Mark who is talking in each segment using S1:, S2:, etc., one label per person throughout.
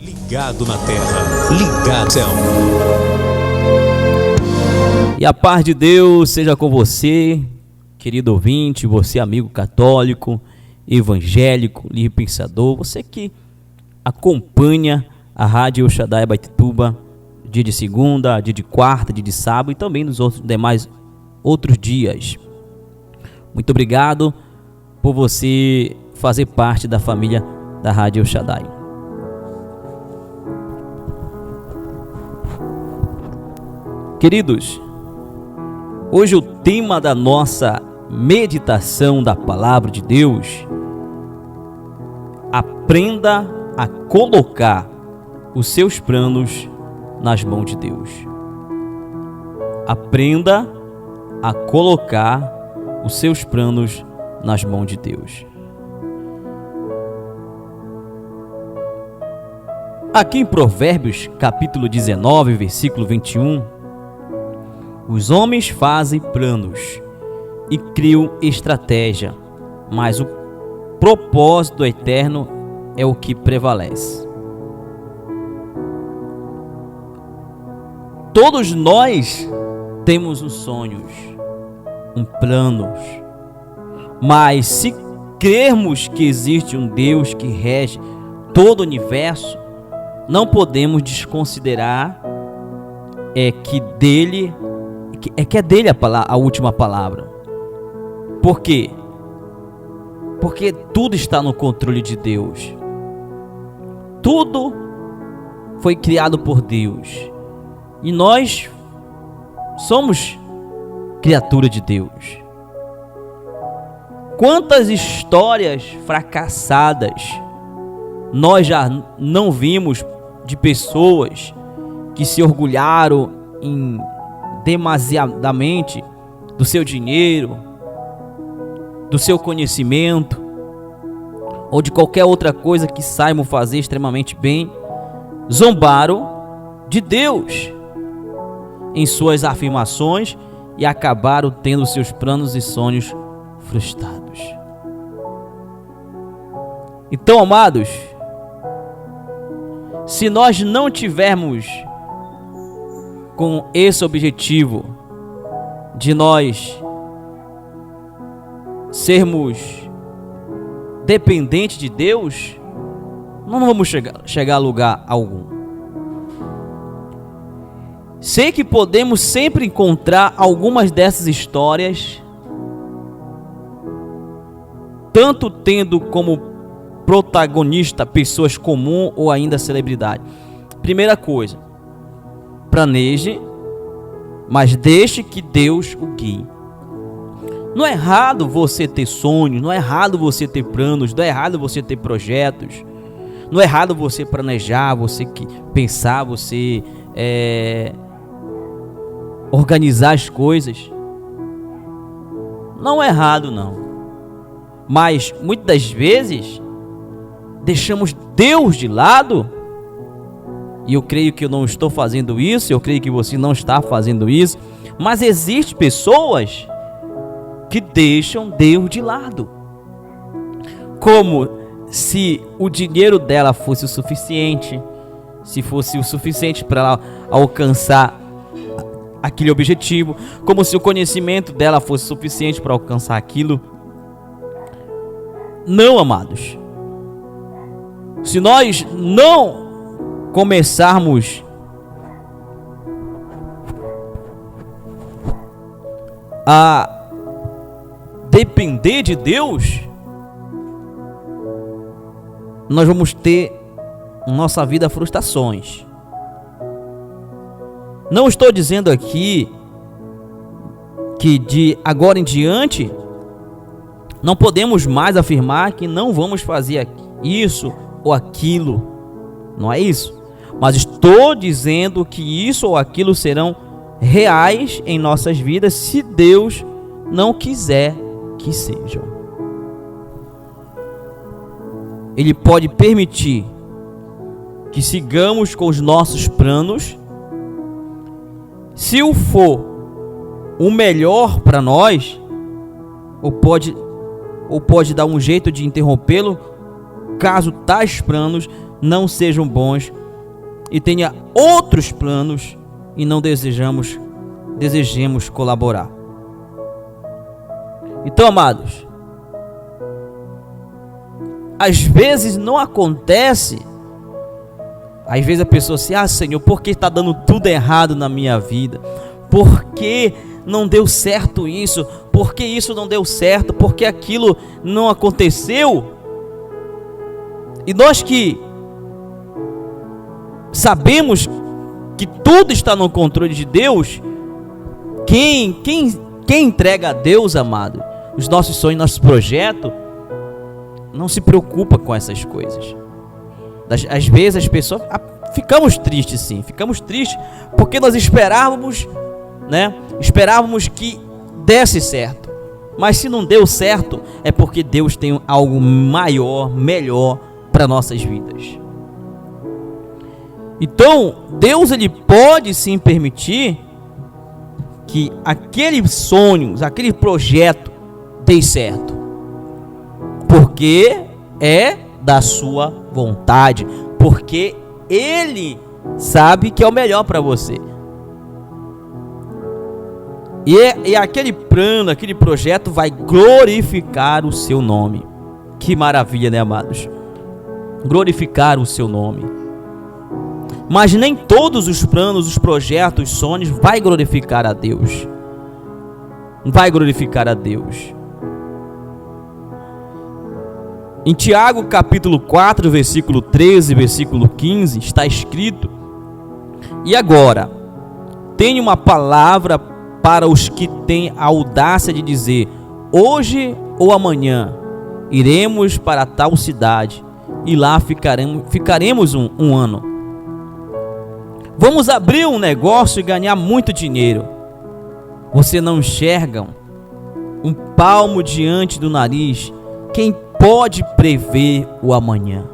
S1: Ligado na terra, ligado no céu.
S2: E a paz de Deus seja com você, querido ouvinte, você amigo católico, evangélico, livre pensador, você que acompanha a Rádio El Shaddai Abaetetuba dia de segunda, dia de quarta, dia de sábado e também nos demais outros dias. Muito obrigado por você fazer parte da família da Rádio El Shaddai. Queridos, hoje o tema da nossa meditação da Palavra de Deus: aprenda a colocar os seus planos nas mãos de Deus. Aprenda a colocar os seus planos nas mãos de Deus. Aqui em Provérbios, capítulo 19, versículo 21, os homens fazem planos e criam estratégia, mas o propósito eterno é o que prevalece. Todos nós temos uns sonhos, planos, mas se crermos que existe um Deus que rege todo o universo, não podemos desconsiderar que é dele a última palavra. Por quê? Porque tudo está no controle de Deus. Tudo foi criado por Deus. E nós somos criatura de Deus. Quantas histórias fracassadas nós já não vimos de pessoas que se orgulharam demasiadamente do seu dinheiro, do seu conhecimento ou de qualquer outra coisa que saibam fazer extremamente bem, zombaram de Deus em suas afirmações e acabaram tendo seus planos e sonhos frustrados. Então, amados, se nós não tivermos com esse objetivo de nós sermos dependentes de Deus, não vamos chegar a lugar algum. Sei que podemos sempre encontrar algumas dessas histórias, tanto tendo como protagonista pessoas comuns ou ainda celebridade. Primeira coisa, planeje, mas deixe que Deus o guie. Não é errado você ter sonhos, não é errado você ter planos, não é errado você ter projetos, não é errado você planejar, você pensar, você organizar as coisas. Não é errado, não. Mas muitas das vezes deixamos Deus de lado. E eu creio que eu não estou fazendo isso, eu creio que você não está fazendo isso, mas existem pessoas que deixam Deus de lado, como se o dinheiro dela fosse o suficiente, se fosse o suficiente para ela alcançar aquele objetivo, como se o conhecimento dela fosse suficiente para alcançar aquilo. Não, amados, se nós não começarmos a depender de Deus, nós vamos ter em nossa vida frustrações. Não estou dizendo aqui que de agora em diante não podemos mais afirmar que não vamos fazer isso ou aquilo. Não é isso. Mas estou dizendo que isso ou aquilo serão reais em nossas vidas se Deus não quiser que sejam. Ele pode permitir que sigamos com os nossos planos, se o for o melhor para nós, ou pode dar um jeito de interrompê-lo, caso tais planos não sejam bons e tenha outros planos e não desejemos colaborar. Então, amados, às vezes não acontece. Às vezes a pessoa assim, Senhor, por que está dando tudo errado na minha vida? Por que não deu certo isso? Por que isso não deu certo? Por que aquilo não aconteceu? E nós que sabemos que tudo está no controle de Deus, quem entrega a Deus, amado, os nossos sonhos, nossos projetos, não se preocupa com essas coisas. Às vezes as pessoas ficamos tristes, sim, ficamos tristes porque nós esperávamos, né? Esperávamos que desse certo, mas se não deu certo é porque Deus tem algo maior, melhor para nossas vidas. Então Deus, ele pode sim permitir que aqueles sonhos, aquele projeto dê certo, porque é da sua vontade, porque Ele sabe que é o melhor para você. E aquele plano, aquele projeto vai glorificar o seu nome. Que maravilha, né, amados? Glorificar o seu nome. Mas nem todos os planos, os projetos, os sonhos vai glorificar a Deus. Vai glorificar a Deus. Em Tiago capítulo 4, versículo 13, versículo 15, está escrito: E agora, tenho uma palavra para os que têm a audácia de dizer: hoje ou amanhã iremos para tal cidade e lá ficaremos um ano. Vamos abrir um negócio e ganhar muito dinheiro. Você não enxerga um palmo diante do nariz? Quem pode prever o amanhã?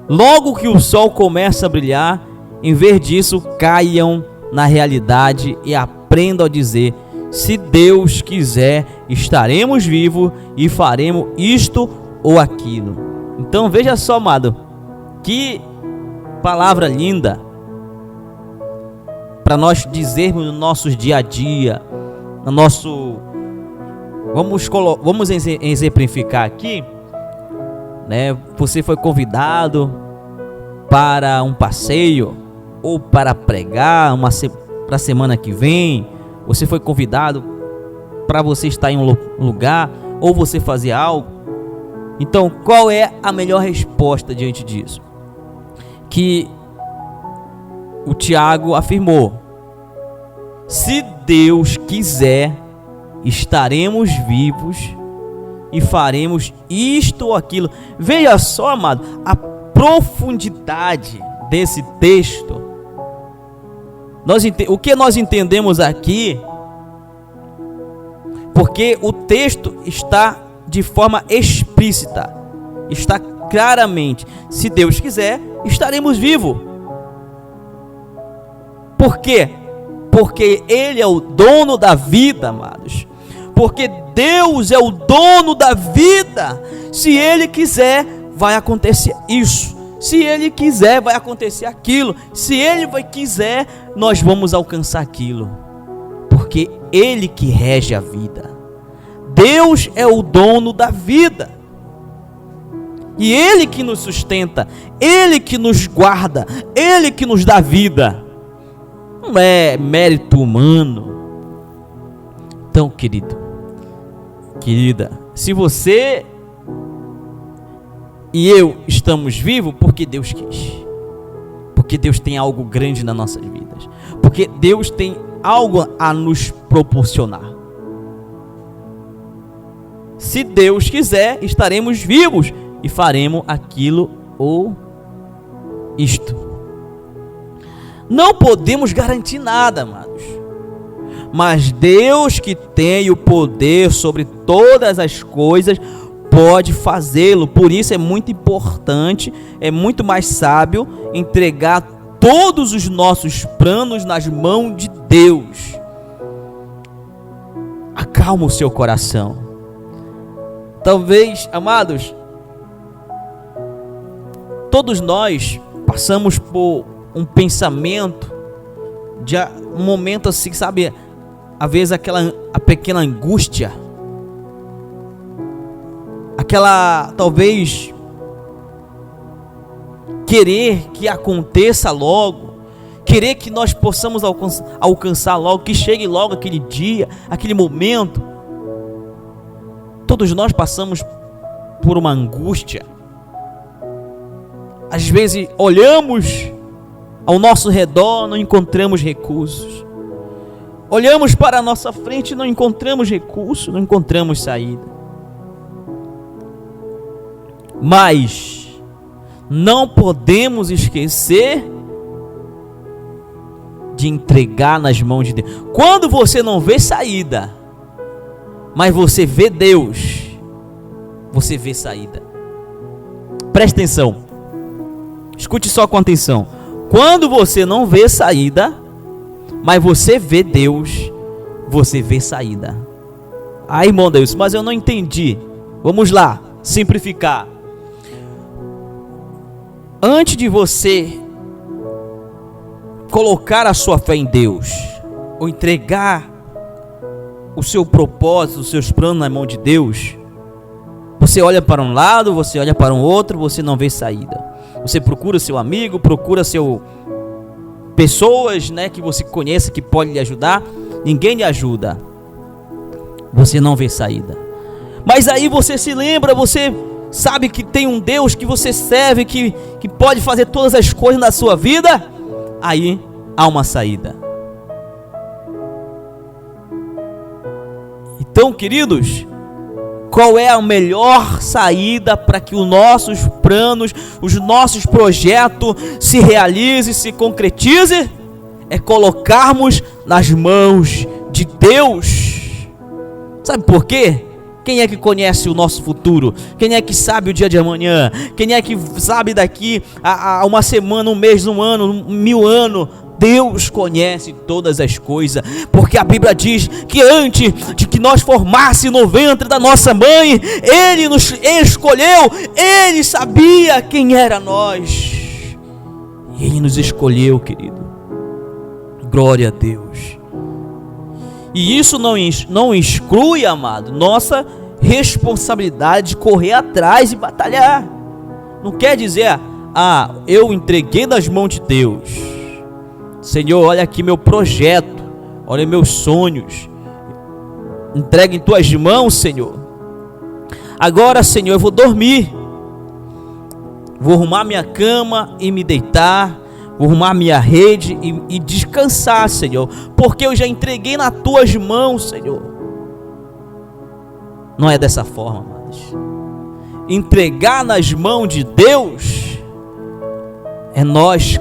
S2: Logo que o sol começa a brilhar, em vez disso, caiam na realidade e aprendam a dizer: se Deus quiser, estaremos vivos e faremos isto ou aquilo. Então veja só, amado, que palavra linda para nós dizermos no nosso dia a dia, no nosso... Vamos exemplificar aqui, né? Você foi convidado para um passeio ou para pregar para a semana que vem. Você foi convidado para você estar em um lugar ou você fazer algo. Então, qual é a melhor resposta diante disso? Que o Tiago afirmou: se Deus quiser, estaremos vivos e faremos isto ou aquilo. Veja só, amado, a profundidade desse texto. O que nós entendemos aqui? Porque o texto está de forma explícita, está claramente: se Deus quiser, estaremos vivos. Por quê? Porque Ele é o dono da vida, amados. Porque Deus é o dono da vida. Se Ele quiser, vai acontecer isso. Se Ele quiser, vai acontecer aquilo. Se Ele quiser, nós vamos alcançar aquilo. Porque Ele que rege a vida. Deus é o dono da vida. E Ele que nos sustenta, Ele que nos guarda, Ele que nos dá vida. Não é mérito humano. Então, querido, querida, se você e eu estamos vivos, porque Deus quis. Porque Deus tem algo grande nas nossas vidas. Porque Deus tem algo a nos proporcionar. Se Deus quiser, estaremos vivos e faremos aquilo ou isto. Não podemos garantir nada, amados. Mas Deus, que tem o poder sobre todas as coisas, pode fazê-lo. Por isso é muito importante, é muito mais sábio entregar todos os nossos planos nas mãos de Deus. Acalma o seu coração. Talvez, amados, Todos nós passamos por um pensamento, de um momento assim, sabe, às vezes a pequena angústia, aquela talvez querer que aconteça logo, querer que nós possamos alcançar logo, que chegue logo aquele dia, aquele momento. Todos nós passamos por uma angústia. Às vezes olhamos ao nosso redor, não encontramos recursos. Olhamos para a nossa frente, não encontramos recursos, não encontramos saída. Mas não podemos esquecer de entregar nas mãos de Deus. Quando você não vê saída, mas você vê Deus, você vê saída. Preste atenção. Escute só com atenção. Quando você não vê saída, mas você vê Deus, você vê saída. Ai, irmão Deus, mas eu não entendi. Vamos lá, simplificar. Antes de você colocar a sua fé em Deus, ou entregar o seu propósito, os seus planos na mão de Deus, você olha para um lado, você olha para um outro, você não vê saída. Você procura seu amigo, procura pessoas, né, que você conheça, que pode lhe ajudar. Ninguém lhe ajuda. Você não vê saída. Mas aí você se lembra, você sabe que tem um Deus que você serve, que pode fazer todas as coisas na sua vida. Aí há uma saída. Então, queridos, qual é a melhor saída para que os nossos planos, os nossos projetos se realizem, se concretizem? É colocarmos nas mãos de Deus. Sabe por quê? Quem é que conhece o nosso futuro? Quem é que sabe o dia de amanhã? Quem é que sabe daqui a uma semana, um mês, um ano, 1000 anos? Deus conhece todas as coisas, porque a Bíblia diz que antes de que nós formássemos no ventre da nossa mãe, Ele nos escolheu, Ele sabia quem era nós, e Ele nos escolheu, querido. Glória a Deus. E isso não exclui, amado, nossa responsabilidade de correr atrás e batalhar. Não quer dizer, eu entreguei nas mãos de Deus. Senhor, olha aqui meu projeto, olha meus sonhos, entrega em tuas mãos, Senhor. Agora, Senhor, eu vou dormir, vou arrumar minha cama e me deitar, vou arrumar minha rede e descansar, Senhor, porque eu já entreguei nas tuas mãos, Senhor. Não é dessa forma, amados. Entregar nas mãos de Deus é nós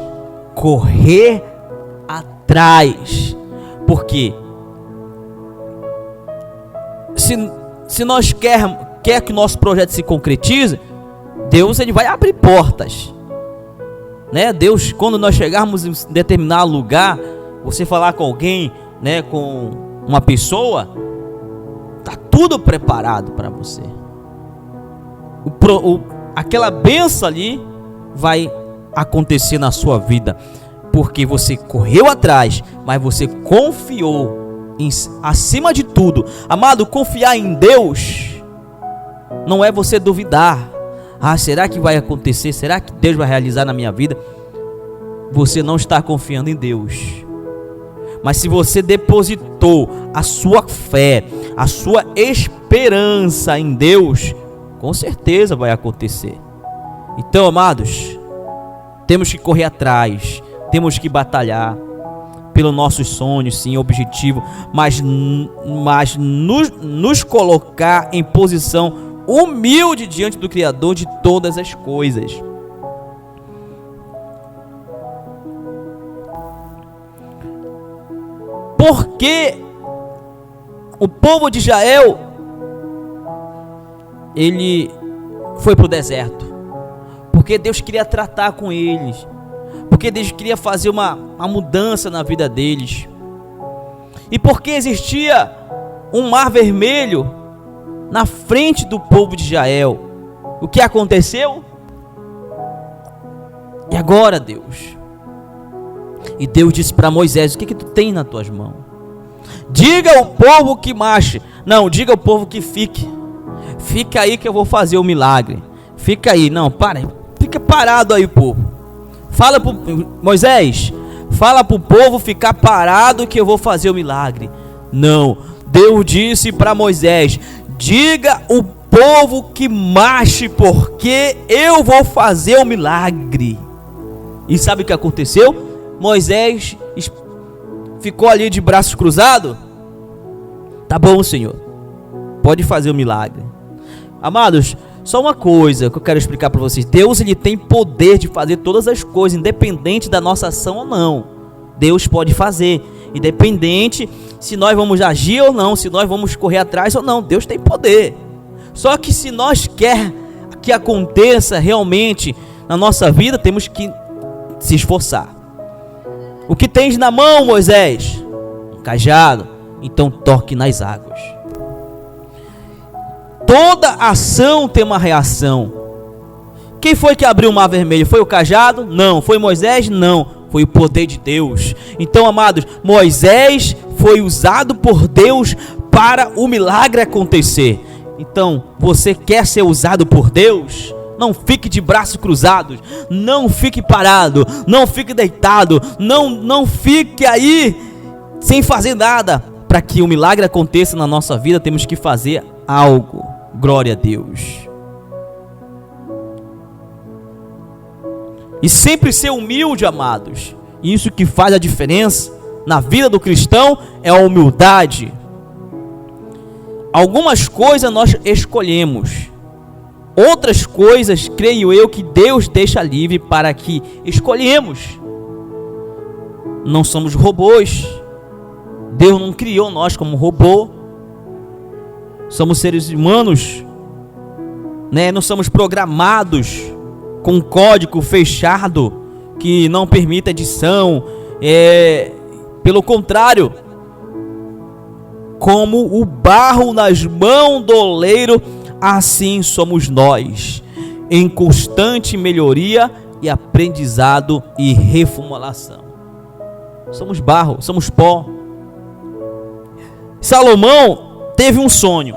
S2: correr atrás, porque se nós quer que o nosso projeto se concretize, Deus, ele vai abrir portas, né? Deus, quando nós chegarmos em determinado lugar, você falar com alguém, né, com uma pessoa, tá tudo preparado para você. Aquela bênção ali vai acontecer na sua vida, porque você correu atrás, mas você confiou acima de tudo. Amado, confiar em Deus não é você duvidar. Será que vai acontecer? Será que Deus vai realizar na minha vida? Você não está confiando em Deus. Mas se você depositou a sua fé, a sua esperança em Deus, com certeza vai acontecer. Então, amados, temos que correr atrás, temos que batalhar pelos nossos sonhos, sim, objetivo, mas nos colocar em posição humilde diante do Criador de todas as coisas. Porque o povo de Israel, ele foi para o deserto, porque Deus queria tratar com eles, porque Deus queria fazer uma mudança na vida deles, e porque existia um mar vermelho na frente do povo de Israel. O que aconteceu? E agora, Deus? E Deus disse para Moisés: o que tu tem nas tuas mãos? Diga ao povo que marche. Não, diga ao povo que fique. Fica aí que eu vou fazer o milagre. Fica aí. Não, para. Fica parado aí, povo. Fala pro Moisés, fala pro povo ficar parado que eu vou fazer o milagre. Não, Deus disse para Moisés: diga o povo que marche, porque eu vou fazer o milagre. E sabe o que aconteceu? Moisés ficou ali de braços cruzados. Tá bom, Senhor, pode fazer o milagre. Amados, só uma coisa que eu quero explicar para vocês: Deus, ele tem poder de fazer todas as coisas, independente da nossa ação ou não. Deus pode fazer, independente se nós vamos agir ou não, se nós vamos correr atrás ou não. Deus tem poder. Só que se nós quer que aconteça realmente na nossa vida, temos que se esforçar. O que tens na mão, Moisés? Um cajado. Então toque nas águas. Toda ação tem uma reação. Quem foi que abriu o mar vermelho? Foi o cajado? Não. Foi Moisés? Não. Foi o poder de Deus. Então, amados, Moisés foi usado por Deus para o milagre acontecer. Então, você quer ser usado por Deus? Não fique de braços cruzados, não fique parado, não fique deitado, não fique aí sem fazer nada. Para que o milagre aconteça na nossa vida, temos que fazer algo. Glória a Deus. E sempre ser humilde, amados. Isso que faz a diferença na vida do cristão é a humildade. Algumas coisas nós escolhemos. Outras coisas, creio eu, que Deus deixa livre para que escolhemos. Não somos robôs. Deus não criou nós como robô. Somos seres humanos, né? Não somos programados com um código fechado que não permite edição. Pelo contrário, como o barro nas mãos do oleiro, assim somos nós, em constante melhoria e aprendizado e reformulação. Somos barro, somos pó. Salomão teve um sonho,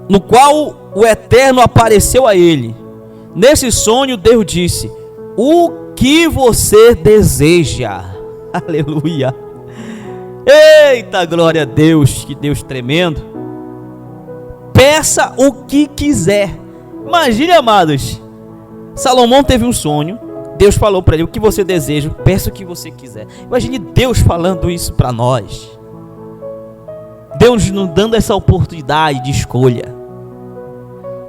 S2: no qual o Eterno apareceu a ele. Nesse sonho, Deus disse: o que você deseja? Aleluia. Eita, glória a Deus, que Deus tremendo. Peça o que quiser. Imagine, amados, Salomão teve um sonho. Deus falou para ele: o que você deseja? Peça o que você quiser. Imagine Deus falando isso para nós. Deus nos dando essa oportunidade de escolha.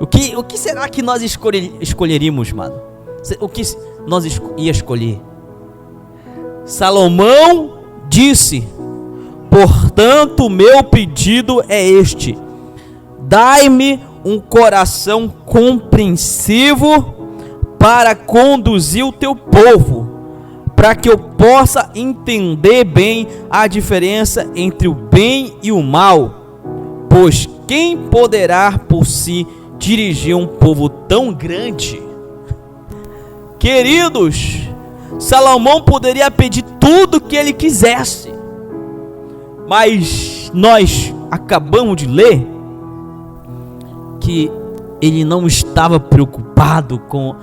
S2: O que será que nós escolheríamos, mano? O que nós ia escolher? Salomão disse: portanto, meu pedido é este: dai-me um coração compreensivo para conduzir o teu povo, para que eu possa entender bem a diferença entre o bem e o mal, pois quem poderá por si dirigir um povo tão grande? Queridos, Salomão poderia pedir tudo o que ele quisesse, mas nós acabamos de ler que ele não estava preocupado com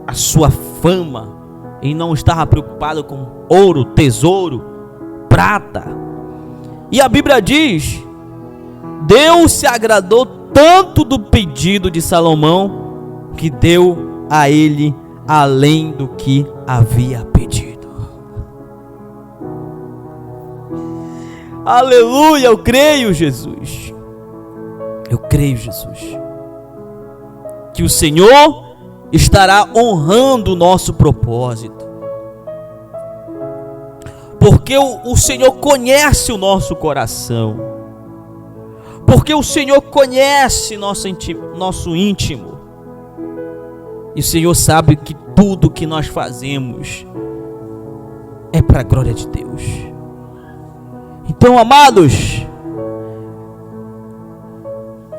S2: a sua fama, ele não estava preocupado com ouro, tesouro, prata. E a Bíblia diz: Deus se agradou tanto do pedido de Salomão que deu a ele além do que havia pedido. Aleluia, eu creio, Jesus. Eu creio, Jesus, que o Senhor estará honrando o nosso propósito, porque o Senhor conhece o nosso coração, porque o Senhor conhece nosso íntimo, e o Senhor sabe que tudo que nós fazemos é para a glória de Deus. Então, amados,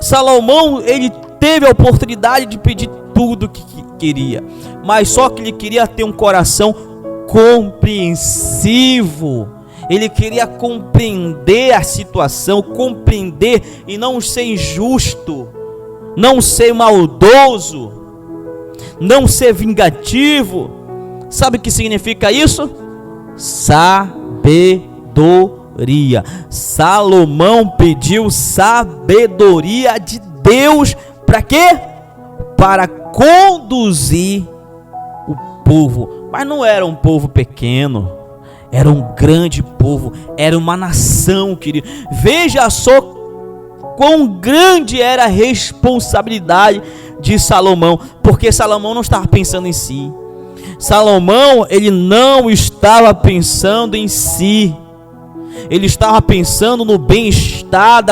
S2: Salomão, ele teve a oportunidade de pedir tudo que queria, mas só que ele queria ter um coração compreensivo. Ele queria compreender a situação, compreender e não ser injusto, não ser maldoso, não ser vingativo. Sabe o que significa isso? Sabedoria. Salomão pediu sabedoria de Deus para quê? Para conduzir o povo. Mas não era um povo pequeno, era um grande povo, era uma nação, querido. Veja só quão grande era a responsabilidade de Salomão, porque Salomão não estava pensando em si. Salomão, ele não estava pensando em si. Ele estava pensando no bem-estar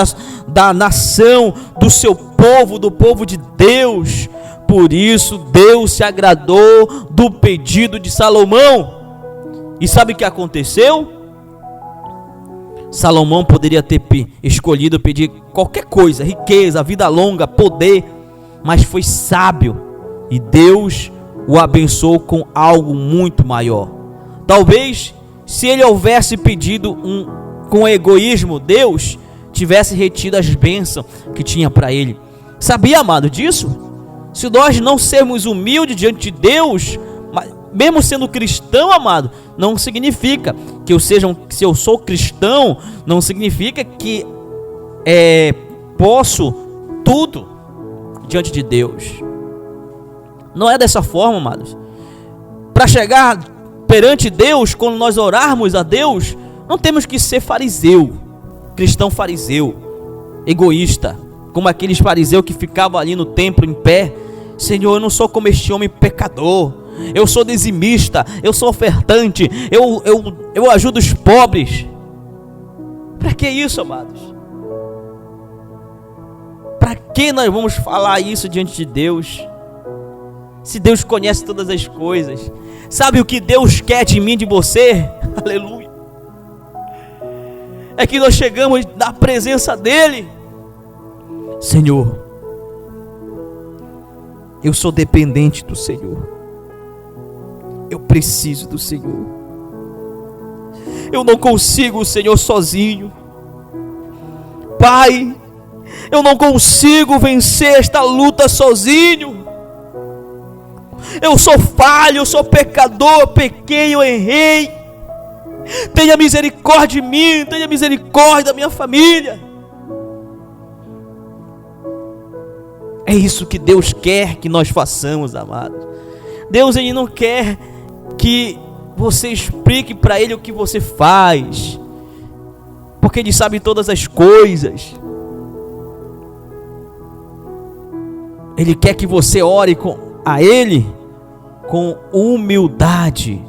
S2: da nação, do seu povo, do povo de Deus. Por isso Deus se agradou do pedido de Salomão. E sabe o que aconteceu? Salomão poderia ter escolhido pedir qualquer coisa, riqueza, vida longa, poder, mas foi sábio e Deus o abençoou com algo muito maior. Talvez, se ele houvesse pedido com egoísmo, Deus tivesse retido as bênçãos que tinha para ele. Sabia, amado, disso? Se nós não sermos humildes diante de Deus, mesmo sendo cristão, amado, não significa que se eu sou cristão, não significa que posso tudo diante de Deus. Não é dessa forma, amados. Para chegar perante Deus, quando nós orarmos a Deus, não temos que ser fariseu, cristão fariseu, egoísta, como aqueles fariseus que ficavam ali no templo em pé. Senhor, eu não sou como este homem pecador, eu sou dizimista, eu sou ofertante, eu ajudo os pobres. Para que isso, amados? Para que nós vamos falar isso diante de Deus? Se Deus conhece todas as coisas, sabe o que Deus quer de mim, de você? Aleluia. É que nós chegamos na presença dEle. Senhor, eu sou dependente do Senhor. Eu preciso do Senhor. Eu não consigo, Senhor, sozinho. Pai, eu não consigo vencer esta luta sozinho. Eu sou falho, eu sou pecador, pequei, eu errei. Tenha misericórdia de mim, tenha misericórdia da minha família. É isso que Deus quer que nós façamos, amados. Deus, Ele não quer que você explique para Ele o que você faz, porque Ele sabe todas as coisas. Ele quer que você ore a Ele com humildade.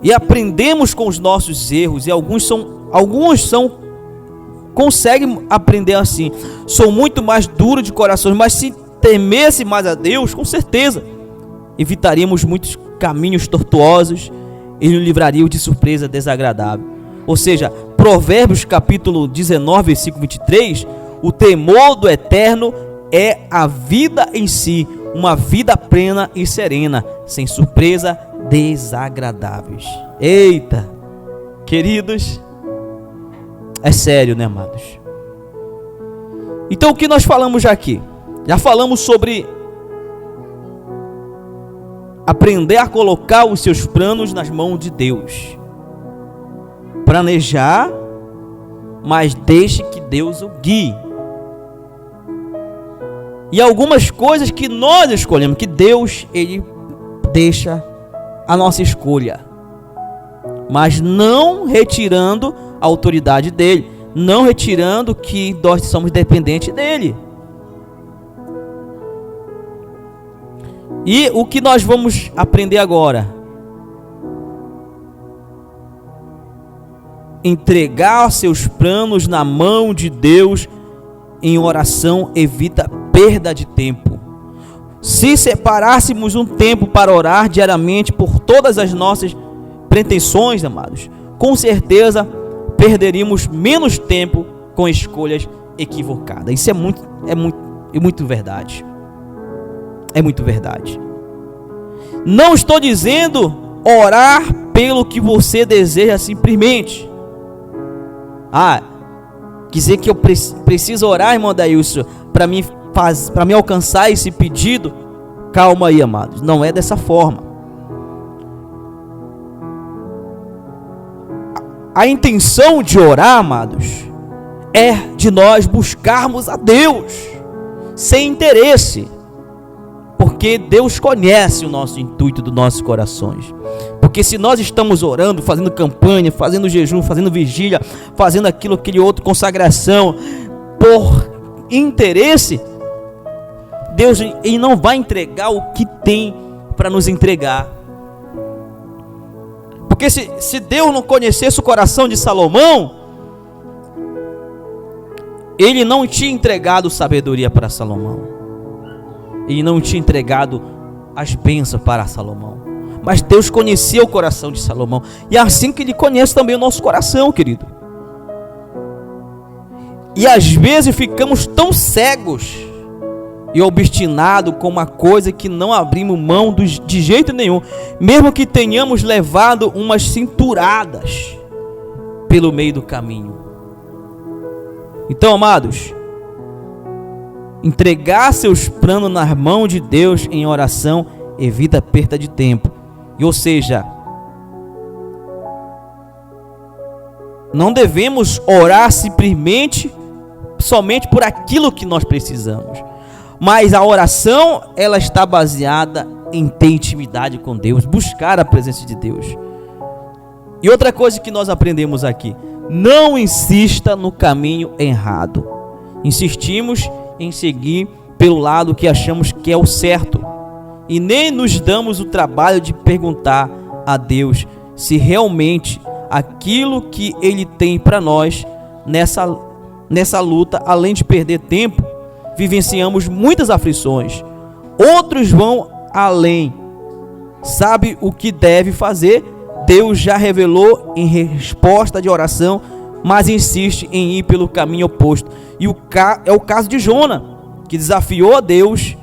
S2: E aprendemos com os nossos erros, e alguns conseguem aprender assim. Sou muito mais duro de coração, mas se temesse mais a Deus, com certeza evitaríamos muitos caminhos tortuosos e nos livraríamos de surpresa desagradável. Ou seja, Provérbios capítulo 19, versículo 23, o temor do Eterno é a vida em si, uma vida plena e serena, sem surpresa desagradáveis. Eita, queridos, é sério, né, amados? Então o que nós falamos já aqui? Já falamos sobre aprender a colocar os seus planos nas mãos de Deus. Planejar, mas deixe que Deus o guie. E algumas coisas que nós escolhemos, que Deus, Ele deixa a nossa escolha, mas não retirando a autoridade dEle, não retirando que nós somos dependentes dEle. E o que nós vamos aprender agora? Entregar seus planos na mão de Deus em oração evita perda de tempo. Se separássemos um tempo para orar diariamente por todas as nossas pretensões, amados, com certeza perderíamos menos tempo com escolhas equivocada. Isso é muito verdade. É muito verdade. Não estou dizendo orar pelo que você deseja simplesmente. Dizer que eu preciso orar, irmão Daílson, para me alcançar esse pedido. Calma aí, amados. Não é dessa forma. A intenção de orar, amados, é de nós buscarmos a Deus sem interesse, porque Deus conhece o nosso intuito dos nossos corações. Porque se nós estamos orando, fazendo campanha, fazendo jejum, fazendo vigília, fazendo aquele outro, consagração, por interesse, Deus ele não vai entregar o que tem para nos entregar. Porque se Deus não conhecesse o coração de Salomão, Ele não tinha entregado sabedoria para Salomão. Ele não tinha entregado as bênçãos para Salomão. Mas Deus conhecia o coração de Salomão. E é assim que Ele conhece também o nosso coração, querido. E às vezes ficamos tão cegos e obstinados com uma coisa que não abrimos mão de jeito nenhum, mesmo que tenhamos levado umas cinturadas pelo meio do caminho. Então, amados, entregar seus planos nas mãos de Deus em oração evita perda de tempo. Ou seja, não devemos orar somente por aquilo que nós precisamos. Mas a oração, ela está baseada em ter intimidade com Deus, buscar a presença de Deus. E outra coisa que nós aprendemos aqui: não insista no caminho errado. Insistimos em seguir pelo lado que achamos que é o certo, e nem nos damos o trabalho de perguntar a Deus se realmente aquilo que Ele tem para nós nessa luta, além de perder tempo, vivenciamos muitas aflições. Outros vão além, sabe o que deve fazer, Deus já revelou em resposta de oração, mas insiste em ir pelo caminho oposto. E é o caso de Jona, que desafiou a Deus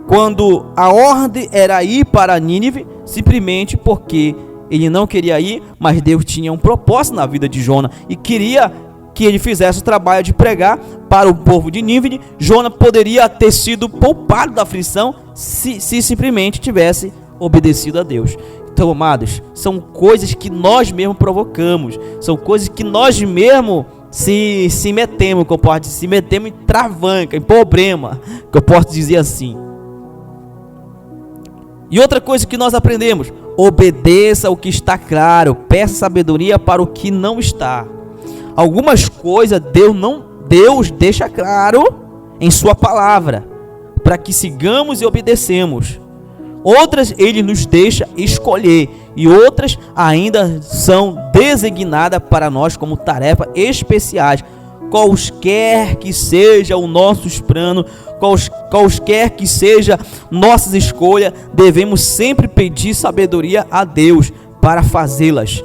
S2: quando a ordem era ir para Nínive, simplesmente porque ele não queria ir, mas Deus tinha um propósito na vida de Jona e queria que ele fizesse o trabalho de pregar para o povo de Nínive. Jona poderia ter sido poupado da aflição se simplesmente tivesse obedecido a Deus. Então, amados, são coisas que nós mesmos provocamos, são coisas que nós mesmos se metemos, que eu posso dizer, se metemos em travanca, em problema, que eu posso dizer assim. E outra coisa que nós aprendemos: obedeça o que está claro, peça sabedoria para o que não está. Algumas coisas Deus deixa claro em sua palavra, para que sigamos e obedecemos. Outras Ele nos deixa escolher, e outras ainda são designadas para nós como tarefas especiais. Quaisquer que seja o nosso plano, quaisquer que seja nossas escolhas, devemos sempre pedir sabedoria a Deus para fazê-las.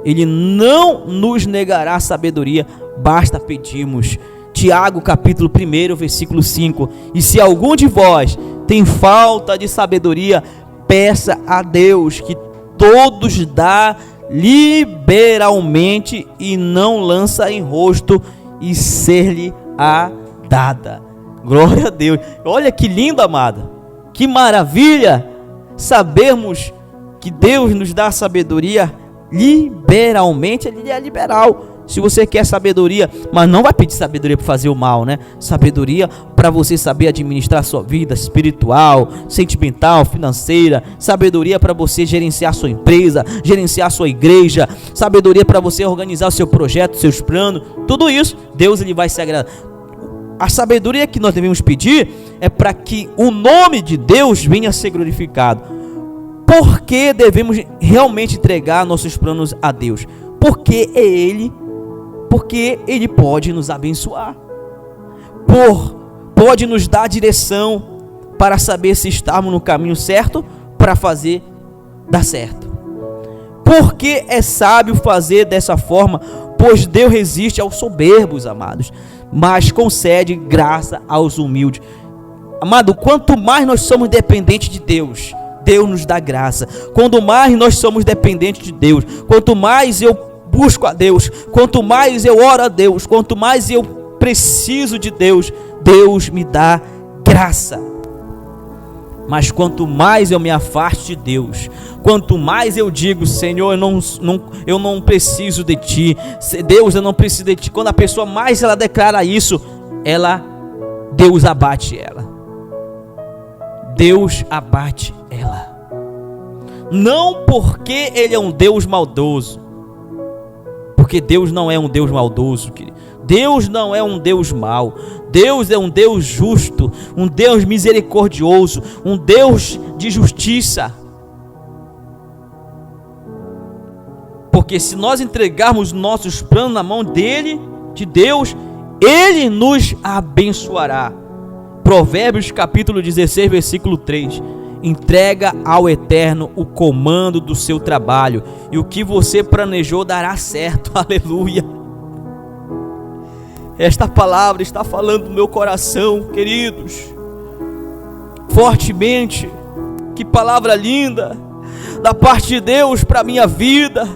S2: Ele não nos negará sabedoria, basta pedirmos. Tiago capítulo 1, versículo 5. E se algum de vós tem falta de sabedoria, peça a Deus, que todos dá liberalmente e não lança em rosto, e ser-lhe-á dada. Glória a Deus. Olha que lindo, amada, que maravilha sabermos que Deus nos dá sabedoria liberalmente. Ele é liberal. Se você quer sabedoria, mas não vai pedir sabedoria para fazer o mal, né? Sabedoria para você saber administrar sua vida espiritual, sentimental, financeira. Sabedoria para você gerenciar sua empresa, gerenciar sua igreja. Sabedoria para você organizar o seu projeto, seus planos. Tudo isso, Deus ele vai se agradar. A sabedoria que nós devemos pedir é para que o nome de Deus venha a ser glorificado. Por que devemos realmente entregar nossos planos a Deus? Porque Ele pode nos abençoar, pode nos dar direção para saber se estamos no caminho certo para fazer dar certo. Porque é sábio fazer dessa forma, pois Deus resiste aos soberbos, amados, mas concede graça aos humildes. Amado, quanto mais nós somos dependentes de Deus, Deus nos dá graça. Quanto mais nós somos dependentes de Deus, quanto mais eu busco a Deus, quanto mais eu oro a Deus, quanto mais eu preciso de Deus, Deus me dá graça. Mas quanto mais eu me afasto de Deus, quanto mais eu digo, Senhor, eu não preciso de Ti, Deus, eu não preciso de Ti, quando a pessoa mais ela declara isso, Deus abate ela. Deus abate ela. Não porque Ele é um Deus maldoso, porque Deus não é um Deus maldoso, querido. Deus não é um Deus mau. Deus é um Deus justo, um Deus misericordioso, um Deus de justiça. Porque se nós entregarmos nossos planos na mão dele, de Deus, Ele nos abençoará. Provérbios capítulo 16, versículo 3. Entrega ao Eterno o comando do seu trabalho, e o que você planejou dará certo. Aleluia. Esta palavra está falando no meu coração, queridos, fortemente. Que palavra linda da parte de Deus para a minha vida.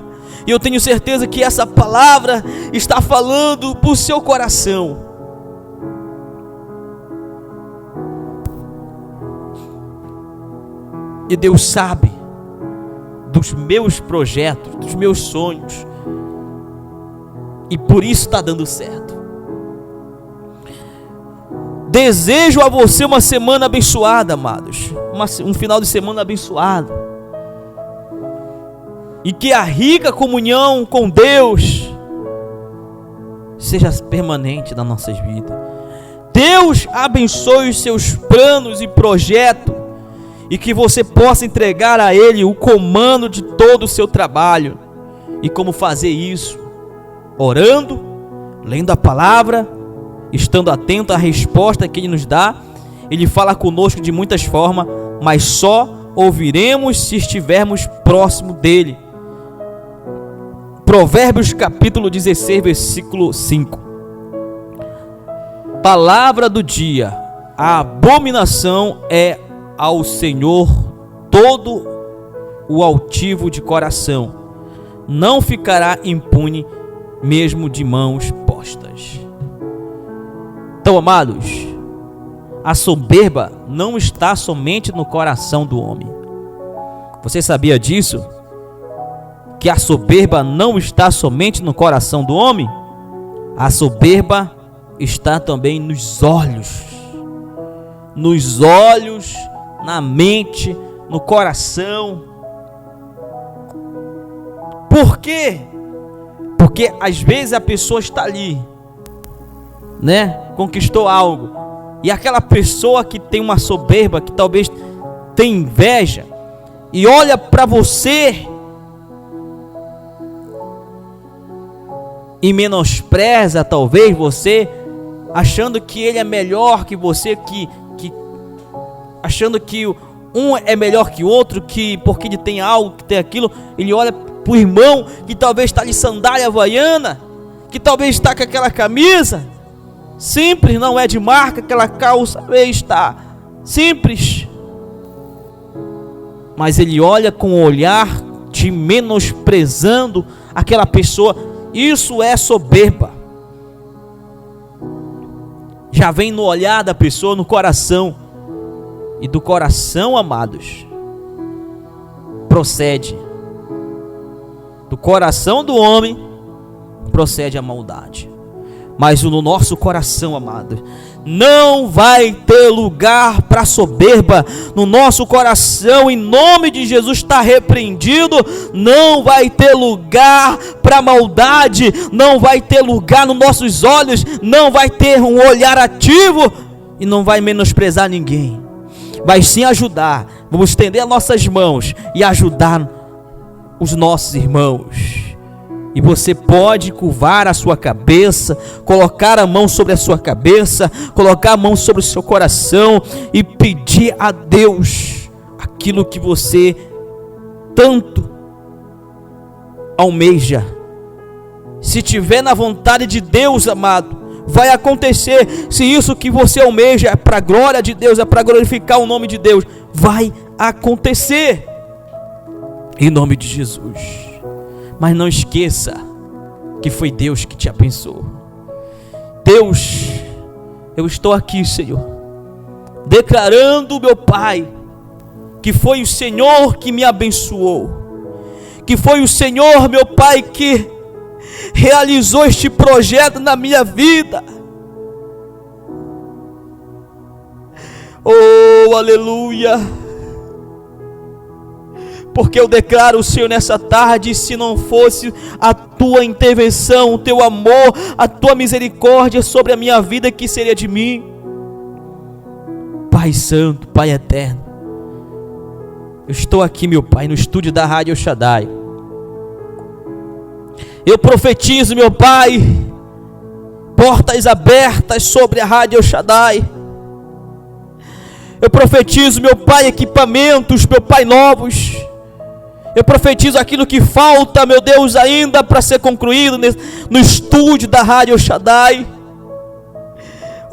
S2: E eu tenho certeza que essa palavra está falando para o seu coração. E Deus sabe dos meus projetos, dos meus sonhos, e por isso está dando certo. Desejo a você uma semana abençoada, amados, um final de semana abençoado, e que a rica comunhão com Deus seja permanente nas nossas vidas. Deus abençoe os seus planos e projetos, e que você possa entregar a Ele o comando de todo o seu trabalho. E como fazer isso? Orando, lendo a palavra, estando atento à resposta que Ele nos dá. Ele fala conosco de muitas formas, mas só ouviremos se estivermos próximo dEle. Provérbios capítulo 16, versículo 5. Palavra do dia: a abominação é ao Senhor todo o altivo de coração, não ficará impune mesmo de mãos postas. Então, amados, a soberba não está somente no coração do homem. Você sabia disso? Que a soberba não está somente no coração do homem? A soberba está também nos olhos, na mente, no coração. Por quê? Porque às vezes a pessoa está ali, né? Conquistou algo, e aquela pessoa que tem uma soberba, que talvez tem inveja, e olha para você e menospreza talvez você, achando que ele é melhor que você, achando que um é melhor que o outro, que porque ele tem algo, que tem aquilo. Ele olha para o irmão que talvez está de sandália havaiana, que talvez está com aquela camisa simples, não é de marca, aquela calça está simples, mas ele olha com o olhar de menosprezando aquela pessoa. Isso é soberba. Já vem no olhar da pessoa, no coração. E do coração, amados, procede, do coração do homem procede a maldade. Mas no nosso coração, amado, não vai ter lugar para soberba. No nosso coração, em nome de Jesus, está repreendido. Não vai ter lugar para maldade. Não vai ter lugar nos nossos olhos. Não vai ter um olhar ativo. E não vai menosprezar ninguém. Vai sim ajudar. Vamos estender as nossas mãos e ajudar os nossos irmãos. E você pode curvar a sua cabeça, colocar a mão sobre a sua cabeça, colocar a mão sobre o seu coração e pedir a Deus aquilo que você tanto almeja. Se tiver na vontade de Deus, amado, vai acontecer. Se isso que você almeja é para a glória de Deus, é para glorificar o nome de Deus, vai acontecer, em nome de Jesus. Mas não esqueça que foi Deus que te abençoou. Deus, eu estou aqui, Senhor, declarando, meu Pai, que foi o Senhor que me abençoou, que foi o Senhor, meu Pai, que realizou este projeto na minha vida. Oh, aleluia! Porque eu declaro, Senhor, nessa tarde, se não fosse a tua intervenção, o teu amor, a tua misericórdia sobre a minha vida, que seria de mim? Pai Santo, Pai Eterno, eu estou aqui, meu Pai, no estúdio da Rádio El Shaddai. Eu profetizo, meu Pai, portas abertas sobre a Rádio El Shaddai. Eu profetizo, meu Pai, equipamentos, meu Pai, novos. Eu profetizo aquilo que falta, meu Deus, ainda para ser concluído no estúdio da Rádio El Shaddai.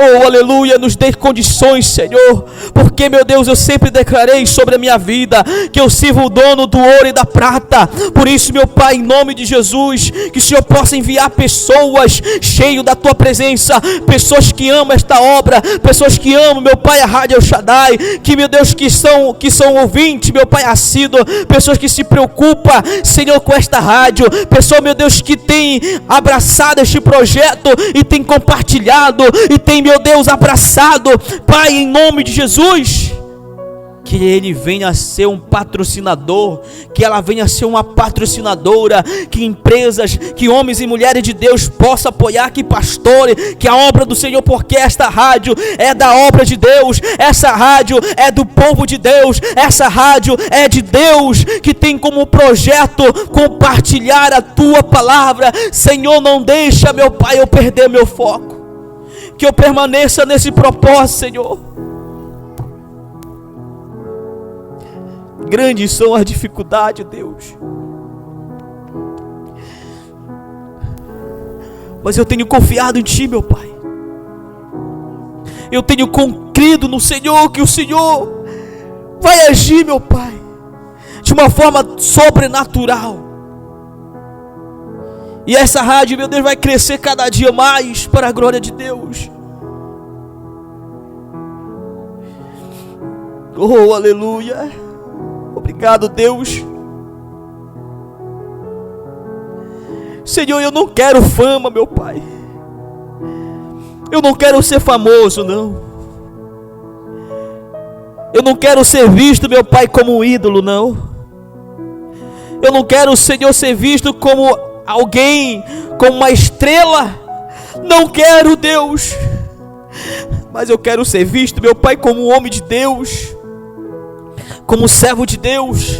S2: Oh, aleluia, nos dê condições, Senhor, porque, meu Deus, eu sempre declarei sobre a minha vida que eu sirvo o dono do ouro e da prata. Por isso, meu Pai, em nome de Jesus, que o Senhor possa enviar pessoas cheias da tua presença, pessoas que amam esta obra, pessoas que amam, meu Pai, a Rádio El Shaddai, que, meu Deus, que são ouvintes, meu Pai, assíduo, pessoas que se preocupam, Senhor, com esta rádio, pessoas, meu Deus, que tem abraçado este projeto e tem compartilhado e tem, meu Deus, abraçado, Pai, em nome de Jesus, que ele venha a ser um patrocinador, que ela venha a ser uma patrocinadora, que empresas, que homens e mulheres de Deus possam apoiar, que pastores, que a obra do Senhor, porque esta rádio é da obra de Deus, essa rádio é do povo de Deus, essa rádio é de Deus, que tem como projeto compartilhar a tua palavra. Senhor, não deixa, meu Pai, eu perder meu foco, que eu permaneça nesse propósito, Senhor. Grandes são as dificuldades, Deus, mas eu tenho confiado em Ti, meu Pai. Eu tenho crido no Senhor, que o Senhor vai agir, meu Pai, de uma forma sobrenatural. E essa rádio, meu Deus, vai crescer cada dia mais para a glória de Deus. Oh, aleluia. Obrigado, Deus. Senhor, eu não quero fama, meu Pai. Eu não quero ser famoso, não. Eu não quero ser visto, meu Pai, como um ídolo, não. Eu não quero, Senhor, ser visto como alguém, como uma estrela. Não quero, Deus. Mas eu quero ser visto, meu Pai, como um homem de Deus, como servo de Deus,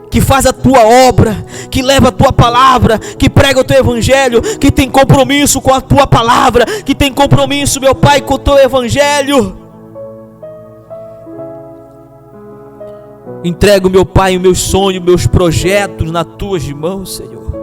S2: que faz a tua obra, que leva a tua palavra, que prega o teu evangelho, que tem compromisso com a tua palavra, que tem compromisso, meu Pai, com o teu evangelho. Entrego, meu Pai, os meus sonhos, meus projetos nas tuas mãos, Senhor.